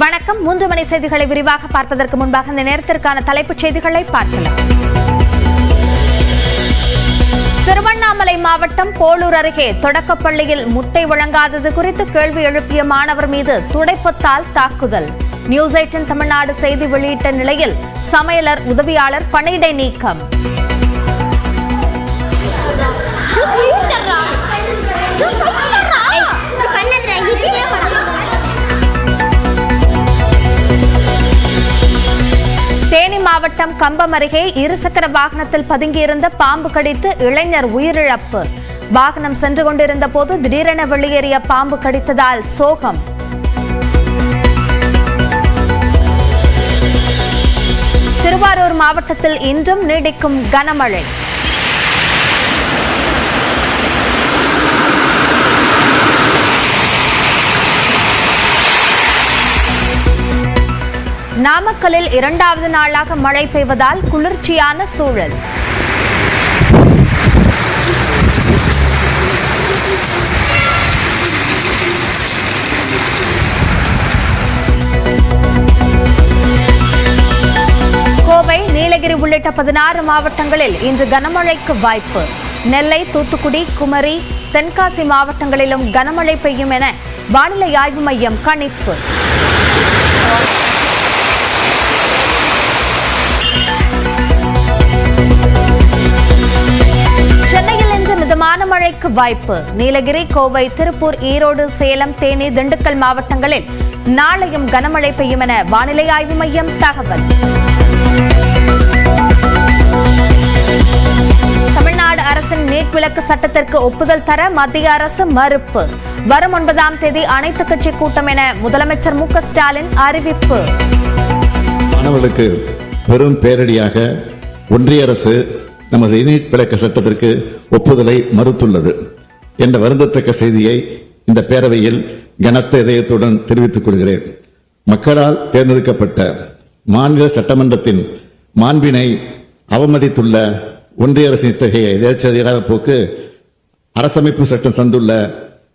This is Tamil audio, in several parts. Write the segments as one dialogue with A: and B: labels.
A: வணக்கம். 3 மணி செய்திகளை விரிவாக பார்ப்பதற்கு முன்பாக இந்த நேரத்திற்கான தலைப்புச் செய்திகளை பார்க்கலாம். திருவண்ணாமலை மாவட்டம் போளூர் அருகே தொடக்கப்பள்ளியில் முட்டை வழங்காதது குறித்து கேள்வி எழுப்பிய மாணவர் மீது துடைப்பத்தால் தாக்குதல். நியூஸ் 18 தமிழ்நாடு செய்தி வெளியிட்ட நிலையில் சமையலர் உதவியாளர் பணியிடை நீக்கம். தேனி மாவட்டம் கம்பம் அருகே இருசக்கர வாகனத்தில் பதுங்கியிருந்த பாம்பு கடித்து இளைஞர் உயிரிழப்பு. வாகனம் சென்று கொண்டிருந்த போது திடீரென வெளியேறிய பாம்பு கடித்ததால் சோகம். திருவாரூர் மாவட்டத்தில் இன்றும் நீடிக்கும் கனமழை. நாமக்கல்லில் 2வது நாளாக மழை பெய்வதால் குளிர்ச்சியான சூழல். கோவை, நீலகிரி உள்ளிட்ட 16 மாவட்டங்களில் இன்று கனமழைக்கு வாய்ப்பு. நெல்லை, தூத்துக்குடி, குமரி, தென்காசி மாவட்டங்களிலும் கனமழை பெய்யும் என வானிலை ஆய்வு மையம் கணிப்பு. சென்னையில் இன்று மிதமான மழைக்கு வாய்ப்பு. நீலகிரி, கோவை, திருப்பூர், ஈரோடு, சேலம், தேனி, திண்டுக்கல் மாவட்டங்களில் நாளையும் கனமழை பெய்யும் என வானிலை ஆய்வு மையம் தகவல். தமிழ்நாடு அரசின் நீட் விலக்கு சட்டத்திற்கு ஒப்புதல் தர மத்திய அரசு மறுப்பு. வரும் 9ஆம் தேதி அனைத்துக் கட்சி கூட்டம் என முதலமைச்சர் மு க ஸ்டாலின் அறிவிப்பு.
B: மாணவர்களுக்கு பெரும் பேரடியாக ஒன்றிய அரசு நமது நீட் விலக்கு சட்டத்திற்கு ஒப்புதலை மறுத்துள்ளது என்ற வருந்தத்தக்க செய்தியை இந்த பேரவையில் கனத்த இதயத்துடன் தெரிவித்துக் கொள்கிறேன். மக்களால் தேர்ந்தெடுக்கப்பட்ட மாநில சட்டமன்றத்தின் மாண்பினை அவமதித்துள்ள ஒன்றிய அரசின் இத்தகைய எதேச்சதிகார போக்கு அரசமைப்பு சட்டம் தந்துள்ள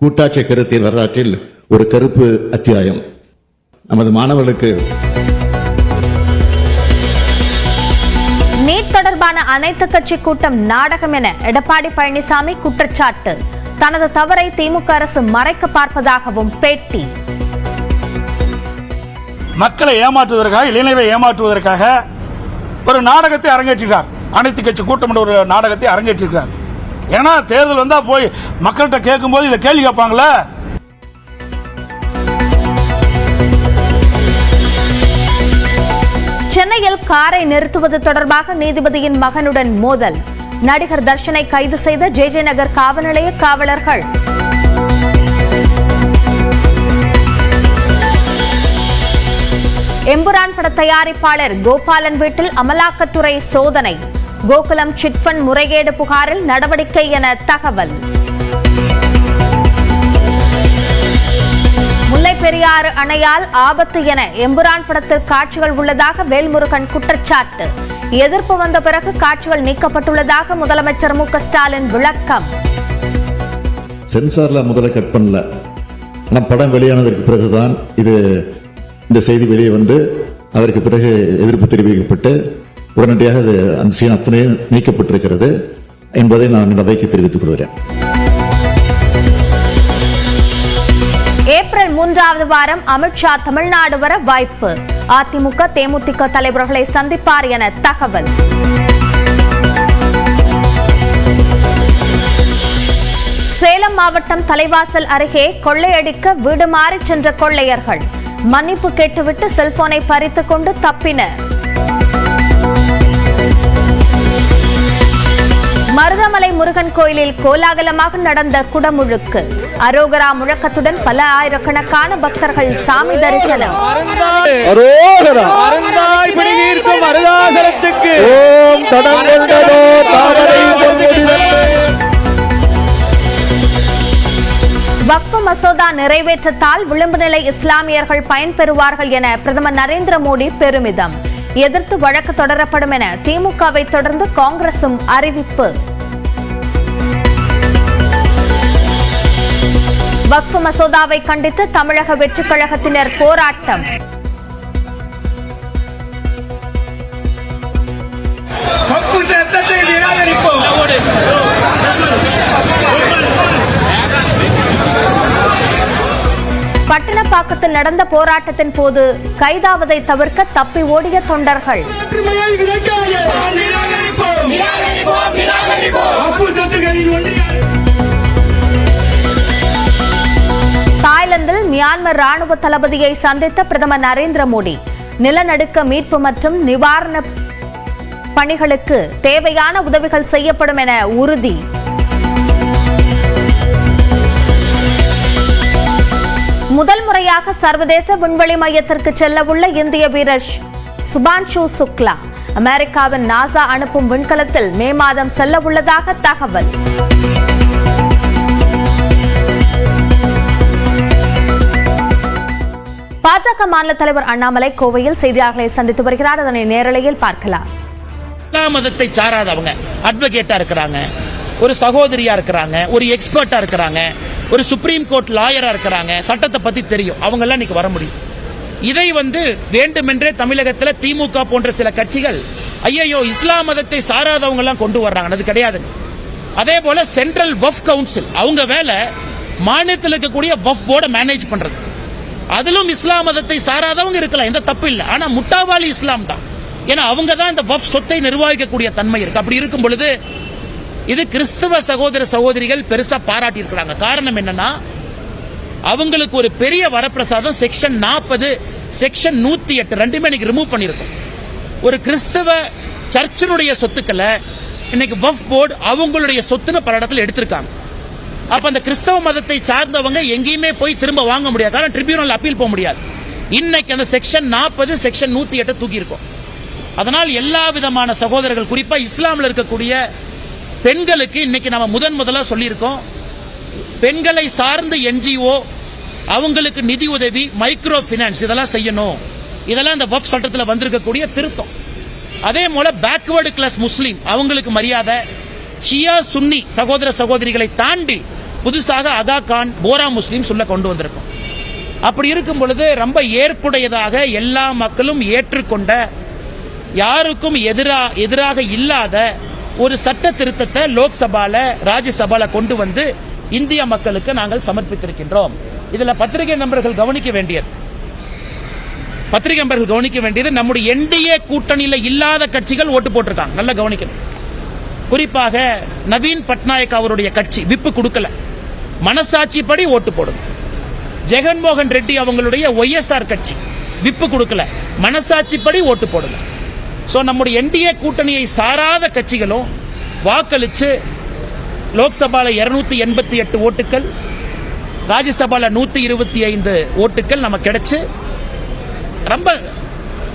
B: கூட்டாட்சி கருத்தியல் வரலாற்றில் ஒரு கருப்பு அத்தியாயம். நமது மாணவர்களுக்கு
A: நீட் தொடர்பான அனைத்து கட்சி கூட்டம் நாடகம் என எடப்பாடி பழனிசாமி குற்றச்சாட்டு. தனது தவறை திமுக அரசு மறைக்க பார்ப்பதாகவும் பேட்டி.
C: மக்களை ஏமாற்றுவதற்காக, இளைஞர்களை ஏமாற்றுவதற்காக ஒரு நாடகத்தை அரங்கேற்றினார். அனைத்து கட்சி கூட்டம் என்ற ஒரு நாடகத்தை அரங்கேற்றிருக்கிறார். ஏன்னா தேர்தல் வந்தா போய் மக்கள்கிட்ட கேட்கும் போது இதை கேள்வி கேட்பாங்களே.
A: சென்னையில் காரை நிறுத்துவது தொடர்பாக நீதிபதியின் மகனுடன் மோதல். நடிகர் தர்ஷனை கைது செய்த ஜே நகர் காவல் நிலைய காவலர்கள். எம்புரான் பட தயாரிப்பாளர் கோபாலன் வீட்டில் அமலாக்கத்துறை சோதனை. கோகுலம் சிட்பண்ட் முறைகேடு புகாரில் நடவடிக்கை என தகவல். முல்லை பெரியாறு அணையால் ஆபத்து என எம்புரான் படத்தில் காட்சிகள் உள்ளதாக வேல்முருகன் குற்றச்சாட்டு. எதிர்ப்பு வந்த பிறகு காட்சிகள் நீக்கப்பட்டுள்ளதாக முதலமைச்சர் மு க ஸ்டாலின் விளக்கம்.
B: சென்சார்ல முதல்ல கட் பண்ணல. நம் படம் வெளியானதற்கு பிறகுதான் இந்த செய்தி வெளியே வந்து அதற்கு பிறகு எதிர்ப்பு தெரிவிக்கப்பட்டு உடனடியாக அந்த சீன் அத்தனையும் நீக்கப்பட்டிருக்கிறது என்பதை நான் இந்த அவைக்கு தெரிவித்துக் கொள்கிறேன்.
A: ஏப்ரல் 3வது வாரம் அமித்ஷா தமிழ்நாடு வர வாய்ப்பு. அதிமுக, தேமுதிக தலைவர்களை சந்திப்பார் என தகவல். சேலம் மாவட்டம் தலைவாசல் அருகே கொள்ளையடிக்க வீடு மாறி சென்ற கொள்ளையர்கள் மன்னிப்பு கேட்டுவிட்டு செல்போனை பறித்துக் கொண்டு தப்பினர். மருதமலை முருகன் கோயிலில் கோலாகலமாக நடந்த குடமுழுக்கு. அரோகரா முழக்கத்துடன் பல ஆயிரக்கணக்கான பக்தர்கள் சாமி தரிசனம். வக்ஃப் மசோதா நிறைவேற்றத்தால் விளிம்பு நிலை இஸ்லாமியர்கள் பயன்பெறுவார்கள் என பிரதமர் நரேந்திர மோடி பெருமிதம். எதிர்த்து வழக்கு தொடரப்படும் என திமுகவை தொடர்ந்து காங்கிரசும் அறிவிப்பு. வக்ஃப் மசோதாவை கண்டித்து தமிழக வெற்றிக் கழகத்தினர் போராட்டம். பட்டணப்பாக்கத்தில் நடந்த போராட்டத்தின் போது கைதாவதை தவிர்க்க தப்பி ஓடிய தொண்டர்கள். தாய்லாந்தில் மியான்மர் ராணுவ தளபதியை சந்தித்த பிரதமர் நரேந்திர மோடி நிலநடுக்க மீட்பு மற்றும் நிவாரண பணிகளுக்கு தேவையான உதவிகள் செய்யப்படும் என உறுதி. முதல் முறையாக சர்வதேச விண்வெளி மையத்திற்கு செல்ல உள்ள இந்திய வீரர் சுபான்ஷு சுக்லா அமெரிக்காவின் நாசா அனுப்பும் விண்கலத்தில் மே மாதம் செல்ல உள்ளதாக தகவல். பாஜக மாநில தலைவர் அண்ணாமலை கோவையில் செய்தியாளர்களை சந்தித்து வருகிறார். அதனை நேரலையில் பார்க்கலாம்.
D: மதத்தை சாராதவங்க அட்வொகேட்டா இருக்கிறாங்க, ஒரு சகோதரியா இருக்கிறாங்க, ஒரு எக்ஸ்பர்ட்டா இருக்கிறாங்க, ஒரு சுப்ரீம் கோர்ட் லாயரா இருக்கிறாங்க, சட்டத்தை பத்தி தெரியும், அவங்க எல்லாம் இன்னைக்கு வர முடியும். இதை வேண்டுமென்றே தமிழகத்தில் திமுக போன்ற சில கட்சிகள் ஐயோ இஸ்லாம் மதத்தை சாராதவங்க எல்லாம் கொண்டு வர்றாங்க, அது கிடையாது. அதே போல சென்ட்ரல் வக்ஃப் கவுன்சில் அவங்க வேலை மாநிலத்தில் இருக்கக்கூடிய வக்ஃப் போர்டை மேனேஜ் பண்றது. அதிலும் இஸ்லாம் மதத்தை சாராதவங்க இருக்கலாம், எந்த தப்பு இல்லை. ஆனா முட்டாவாளி இஸ்லாம் தான், ஏன்னா அவங்க தான் இந்த வக்ஃப் சொத்தை நிர்வகிக்கக்கூடிய தன்மை இருக்கு. அப்படி இருக்கும் பொழுது இது கிறிஸ்தவ சகோதர சகோதரிகள் பெருசா பாராட்டி இருக்கிறாங்க. காரணம் என்னன்னா அவங்களுக்கு ஒரு பெரிய வரப்பிரசாதம் செக்ஷன் 40 செக்ஷன் 108 ரெண்டுமே இன்னைக்கு ரிமூவ் பண்ணிருக்கோம். ஒரு கிறிஸ்தவ சர்ச்சினுடைய சொத்துக்களை இன்னைக்கு வக்ஃப் போர்டு அவங்களுடைய சொத்துன்னு பல இடத்துல எடுத்திருக்காங்க. அப்ப அந்த கிறிஸ்தவ மதத்தை சார்ந்தவங்க எங்கேயுமே போய் திரும்ப வாங்க முடியாது, காரணம் ட்ரிபியூனல் அப்பீல் போக முடியாது. இன்னைக்கு அந்த செக்ஷன் 40 செக்ஷன் 108 தூக்கி இருக்கும். அதனால் எல்லா விதமான சகோதரர்கள், குறிப்பா இஸ்லாமில் இருக்கக்கூடிய பெண்களுக்கு இன்னைக்கு நம்ம முதலா சொல்லியிருக்கோம், பெண்களை சார்ந்த என்ஜிஓ அவங்களுக்கு நிதி உதவி, மைக்ரோ பினான்ஸ் இதெல்லாம் செய்யணும். இதெல்லாம் இந்த வக்ஃப் சட்டத்தில் வந்திருக்கக்கூடிய திருத்தம். அதே போல பேக்வர்டு கிளாஸ் முஸ்லீம் அவங்களுக்கு மரியாதை, ஷியா சுன்னி சகோதர சகோதரிகளை தாண்டி புதுசாக அகா கான் போரா முஸ்லீம் சொல்ல கொண்டு வந்திருக்கோம். அப்படி இருக்கும் பொழுது ரொம்ப ஏற்புடையதாக எல்லா மக்களும் ஏற்றுக்கொண்ட, யாருக்கும் எதிராக இல்லாத ஒரு சட்ட திருத்தத்தை லோக்சபால ராஜ்யசபால கொண்டு வந்து இந்திய மக்களுக்கு நாங்கள் சமர்ப்பித்திருக்கின்றோம். இதுல பத்திரிகை நண்பர்கள் கவனிக்க வேண்டியது நம்முடைய என்டிஏ கூட்டணியில இல்லாத கட்சிகள் ஓட்டு போட்டிருக்காங்க, நல்லா கவனிக்கணும். குறிப்பாக நவீன் பட்நாயக் அவருடைய கட்சி விப்பு கொடுக்கல, மனசாட்சிப்படி ஓட்டு போடுங்க. ஜெகன்மோகன் ரெட்டி அவங்களுடைய ஒய்எஸ்ஆர் கட்சி விப்பு கொடுக்கல, மனசாட்சிப்படி ஓட்டு போடுங்க. நம்முடைய என்டிஏ கூட்டணியை சாராத கட்சிகளும் வாக்களிச்சு லோக்சபால 288 ஓட்டுகள், ராஜ்யசபால 125 ஓட்டுகள் நமக்கு கிடைச்சு ரொம்ப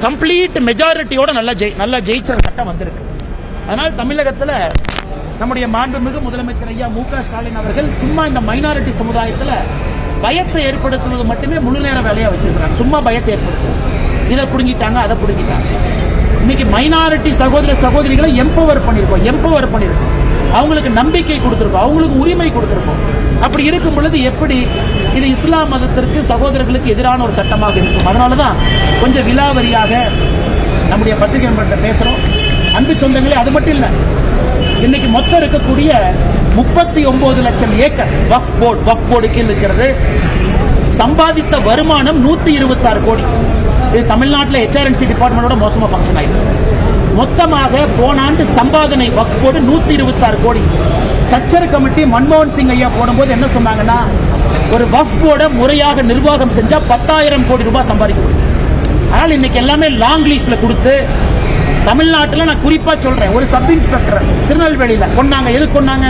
D: கம்ப்ளீட் மெஜாரிட்டியோட நல்லா ஜெயிச்ச சட்டம் வந்திருக்கு. அதனால் தமிழகத்தில் நம்முடைய மாண்புமிகு முதலமைச்சர் ஐயா மு க ஸ்டாலின் அவர்கள் சும்மா இந்த மைனாரிட்டி சமுதாயத்தில் பயத்தை ஏற்படுத்துவது மட்டுமே முழு நேர வேலையா வச்சிருக்கிறாங்க. சும்மா பயத்தை ஏற்படுத்தும், இதை புடுங்கிட்டாங்க, அதை புடுங்கிட்டாங்க. இன்னைக்கு மைனாரிட்டி சகோதர சகோதரிகளை எம்பவர் பண்ணிருக்கோம், அவங்களுக்கு நம்பிக்கை கொடுத்திருக்கோம், அவங்களுக்கு உரிமை கொடுத்திருக்கோம். அப்படி இருக்கும் பொழுது எப்படி இது இஸ்லாம் மதத்திற்கு சகோதரர்களுக்கு எதிரான ஒரு சட்டமாக இருக்கும்? அதனாலதான் கொஞ்சம் விலாவரியாக நம்முடைய பத்திரிகை நண்பர்கிட்ட பேசுறோம். அன்பு சொந்தங்களே, அது மட்டும் இல்ல, இன்னைக்கு மொத்தம் இருக்கக்கூடிய 39 லட்சம் ஏக்கர் வக்ஃப் போர்டு கீழ் இருக்கிறது. சம்பாதித்த வருமானம் 126 கோடி. இது தமிழ்நாட்டில் ஹெச்ஆர்என்சி டிபார்ட்மெண்டோட மோசமா ஃபங்க்ஷன் ஆயிருக்கு. மொத்தமாக போன ஆண்டு சம்பாதனை வக்ஃப் போர்டு 126 கோடி. சச்சர் கமிட்டி மன்மோகன் சிங் ஐயா போடும்போது என்ன சொன்னாங்கன்னா, ஒரு வக்ஃப் போர்டை முறையாக நிர்வாகம் செஞ்சா 10,000 கோடி ரூபாய் சம்பாதிக்க முடியும். ஆனால் இன்னைக்கு எல்லாமே லாங் லீஸ்ல கொடுத்து, தமிழ்நாட்டில் நான் குறிப்பா சொல்றேன், ஒரு சப் இன்ஸ்பெக்டர் திருநெல்வேலியில கொண்டாங்க. எது கொண்டாங்க?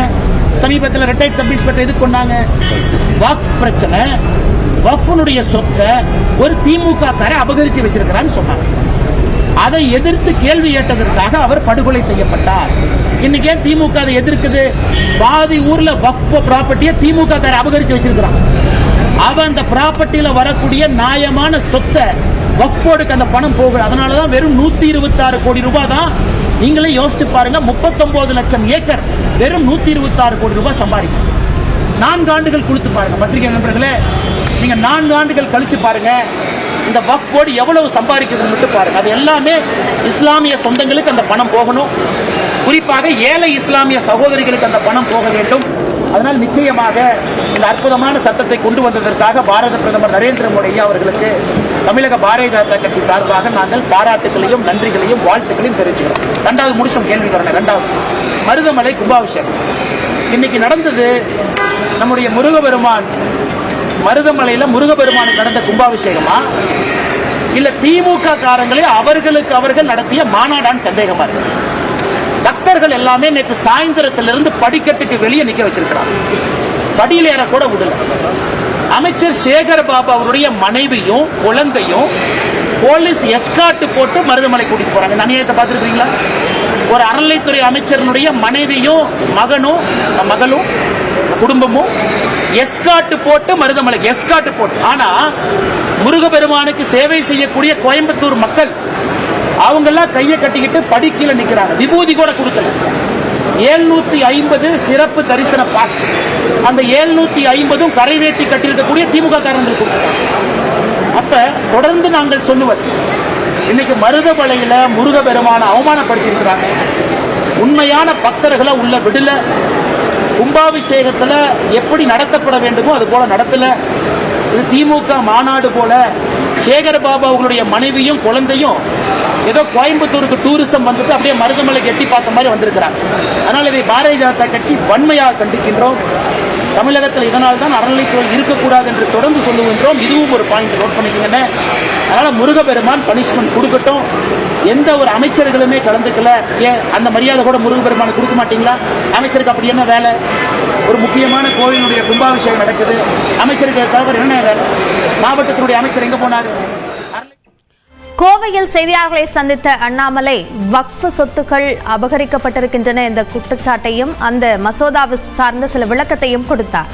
D: சமீபத்தில் ரிட்டையர்ட் சப் இன்ஸ்பெக்டர் எது கொண்டாங்க? வக்ஃப் பிரச்சனை, வக்ஃபுடைய சொத்தை ஒரு திமுக காரை அபகரிச்சு வச்சிருக்கிறான்னு சொன்னாங்க. அதை எதிர்த்து கேள்வி கேட்டதற்காக அவர் படுகொலை செய்யப்பட்டார். இன்னைக்கு ஏன் திமுக அதை எதிர்க்குது? பாதி ஊர்ல வக்ஃப் ப்ராப்பர்ட்டியை திமுக காரை அபகரிச்சு வச்சிருக்கிறான். அவன் அந்த ப்ராப்பர்ட்டியில வரக்கூடிய நியாயமான சொத்தை வக்ஃப் போர்டுக்கு அந்த பணம் போகுது. அதனாலதான் வெறும் 126 கோடி ரூபாய் தான். நீங்களே யோசிச்சு பாருங்க, 39 லட்சம் ஏக்கர் வெறும் 126 கோடி ரூபாய் சம்பாதிக்கும். 4 ஆண்டுகள் கொடுத்து பாருங்க பத்திரிகை நண்பர்களே, நீங்க 4 ஆண்டுகள் கழிச்சு பாருங்க இந்த வக்ஃப் போர்டு எவ்வளவு சம்பாதிக்குதுன்னு மட்டும் பாருங்க. அது எல்லாமே இஸ்லாமிய சொந்தங்களுக்கு அந்த பணம் போகணும். குறிப்பாக ஏழை இஸ்லாமிய சகோதரிகளுக்கு அந்த பணம் போக வேண்டும். அதனால் நிச்சயமாக இந்த அற்புதமான சட்டத்தை கொண்டு வந்ததற்காக பாரத பிரதமர் நரேந்திர மோடி அவர்களுக்கு தமிழக பாரதிய ஜனதா கட்சி சார்பாக நாங்கள் பாராட்டுகளையும் நன்றிகளையும் வாழ்த்துக்களையும் தெரிவிச்சுக்கிறோம். 2வது முடிச்சோம் கேள்வி வரணும். 2வது மருதமலை கும்பாபிஷேகம் இன்னைக்கு நடந்தது. நம்முடைய முருகபெருமான் மருதமலையில முருகபெருமானுக்கு நடந்த கும்பாபிஷேகமா இல்ல திமுக காரங்களே அவர்களுக்கு அவர்கள் நடத்திய மாநாடான்னு சந்தேகமா இருக்கு. பக்தர்கள் எல்லாமே நேற்று சாயந்தரத்திலிருந்து படிக்கட்டுக்கு வெளியே நிக்க வச்சிருக்கிறாங்க. படியில் ஏற கூட விடல. அமைச்சர் சேகர் பாபு அவருடைய மனைவியும் குழந்தையும் போலீஸ் எஸ்கார்ட் போட்டு மருதமலை கூட்டிட்டு போறாங்க. இந்த அநியாயத்தை பார்த்துருக்கீங்களா? ஒரு அறநிலைத்துறை அமைச்சருடைய மனைவியும் மகளும் குடும்பமும் எஸ்கார்ட் போட்டு மருதமலை எஸ்கார்ட் போட்டு. ஆனா முருகபெருமானுக்கு சேவை செய்யக்கூடிய கோயம்புத்தூர் மக்கள் அவங்க எல்லாம் கையை கட்டிக்கிட்டு படிக்கீழ நிக்கிறாங்க. விபூதி கூட கொடுக்கல. 750 சிறப்பு தரிசன பாஸ். அந்த 750 கரைவேட்டி கட்டியிருக்கக்கூடிய திமுக காரங்களுக்கு கொடுத்தாங்க. அப்ப தொடர்ந்து நாங்கள் சொல்லுவது, இன்னைக்கு மருதமலையில முருகபெருமான அவமானப்படுத்தி இருக்கிறாங்க. உண்மையான பக்தர்களை உள்ள விடல. கும்பாபிஷேகத்துல எப்படி நடத்தப்பட வேண்டுமோ அது போல நடத்தல. இது திமுக மாநாடு போல. சேகர் பாபு அவர்களுடைய மனைவியும் குழந்தையும் ஏதோ கோயம்புத்தூருக்கு டூரிசம் வந்துட்டு அப்படியே மருதமலைக்கு எட்டி பார்த்த மாதிரி வந்திருக்கிறாங்க. அதனால இதை பாரதிய ஜனதா கட்சி வன்மையாக கண்டிக்கின்றோம். தமிழகத்தில் இதனால் தான் அறநிலைத்துறை இருக்கக்கூடாது என்று தொடர்ந்து சொல்லுகின்றோம். இதுவும் ஒரு பாயிண்ட் நோட் பண்ணிக்கங்க. அதனால முருகபெருமான் பனிஷ்மெண்ட் கொடுக்கட்டும். எந்த ஒரு அமைச்சர்களுமே கலந்துக்கல. ஏன் அந்த மரியாதை கூட முருகபெருமானுக்கு கொடுக்க மாட்டீங்களா? அமைச்சருக்கு அப்படி என்ன வேலை? ஒரு முக்கியமான கோயிலுடைய கும்பாபிஷேகம் நடக்குது. அமைச்சருக்கு தவிர என்ன வேலை? மாவட்டத்தினுடைய அமைச்சர் எங்க போனாரு?
A: கோவையில் செய்தியாளர்களை சந்தித்த அண்ணாமலை வக்ஃப் சொத்துக்கள் அபகரிக்கப்பட்டிருக்கின்றன என்ற குற்றச்சாட்டையும் அந்த மசோதாவை சார்ந்த சில விளக்கத்தையும் கொடுத்தார்.